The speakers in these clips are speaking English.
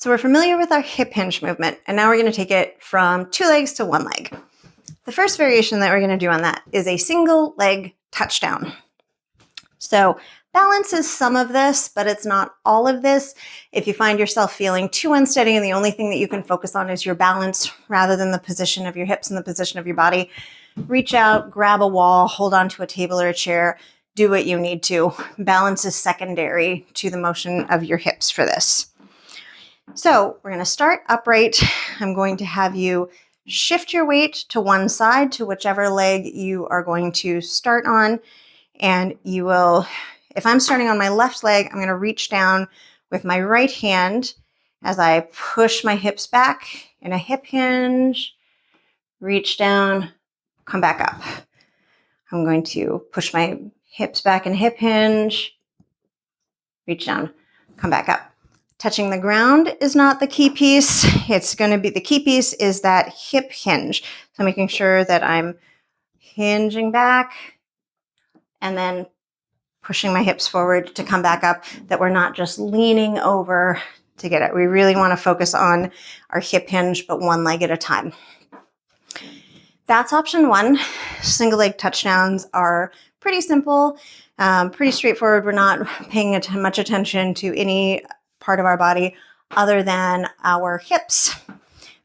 So we're familiar with our hip hinge movement, and now we're going to take it from 2 legs to 1 leg. The first variation that we're going to do on that is a single leg touchdown. So balance is some of this, but it's not all of this. If you find yourself feeling too unsteady and the only thing that you can focus on is your balance rather than the position of your hips and the position of your body, reach out, grab a wall, hold on to a table or a chair, do what you need to. Balance is secondary to the motion of your hips for this. So we're going to start upright. I'm going to have you shift your weight to one side, to whichever leg you are going to start on. And you will, if I'm starting on my left leg, I'm going to reach down with my right hand as I push my hips back in a hip hinge, reach down, come back up. I'm going to push my hips back in hip hinge, reach down, come back up. Touching the ground is not the key piece. It's going to be, the key piece is that hip hinge. So making sure that I'm hinging back and then pushing my hips forward to come back up, that we're not just leaning over to get it. We really want to focus on our hip hinge, but one leg at a time. That's option 1. Single leg touchdowns are pretty simple, pretty straightforward. We're not paying much attention to any part of our body other than our hips.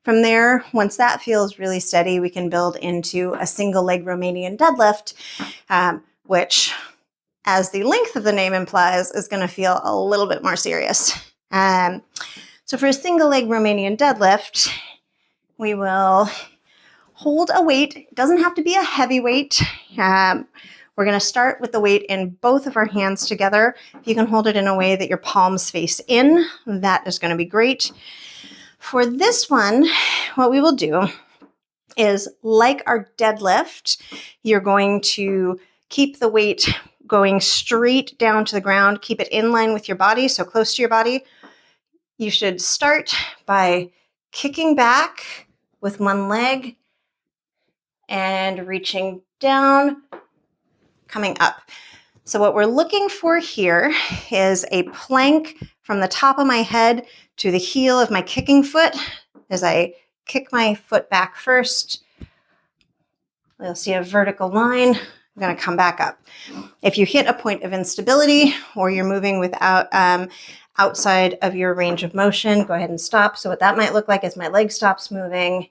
From there, once that feels really steady, we can build into a single leg Romanian deadlift, which, as the length of the name implies, is going to feel a little bit more serious. So for a single leg Romanian deadlift, we will hold a weight. It doesn't have to be a heavy weight. We're going to start with the weight in both of our hands together. If you can hold it in a way that your palms face in, that is going to be great. For this one, what we will do is, like our deadlift, you're going to keep the weight going straight down to the ground. Keep it in line with your body, so close to your body. You should start by kicking back with one leg and reaching down, coming up. So what we're looking for here is a plank from the top of my head to the heel of my kicking foot. As I kick my foot back first, you'll see a vertical line. I'm going to come back up. If you hit a point of instability or you're moving without outside of your range of motion, go ahead and stop. So what that might look like is my leg stops moving,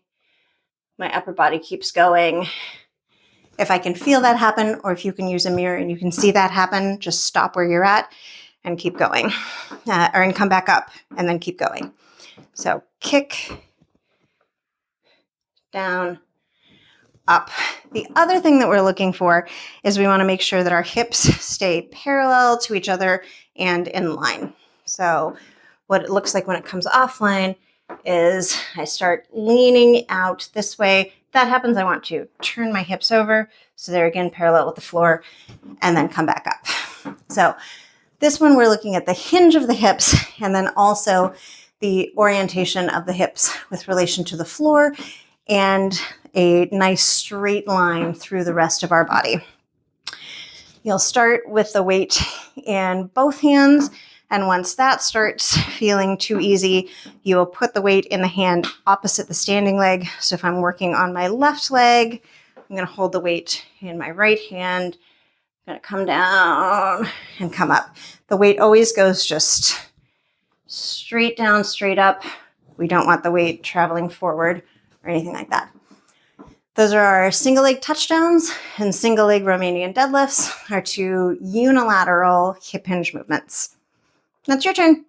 my upper body keeps going. If I can feel that happen, or if you can use a mirror and you can see that happen, just stop where you're at and keep going, and come back up and then keep going. So kick, down, up. The other thing that we're looking for is we want to make sure that our hips stay parallel to each other and in line. So what it looks like when it comes offline is I start leaning out this way. If that happens, I want to turn my hips over so they're again parallel with the floor and then come back up. So this one, we're looking at the hinge of the hips and then also the orientation of the hips with relation to the floor and a nice straight line through the rest of our body. You'll start with the weight in both hands, and once that starts feeling too easy, you will put the weight in the hand opposite the standing leg. So if I'm working on my left leg, I'm going to hold the weight in my right hand. I'm going to come down and come up. The weight always goes just straight down, straight up. We don't want the weight traveling forward or anything like that. Those are our single leg touchdowns, and single leg Romanian deadlifts are 2 unilateral hip hinge movements. That's your turn.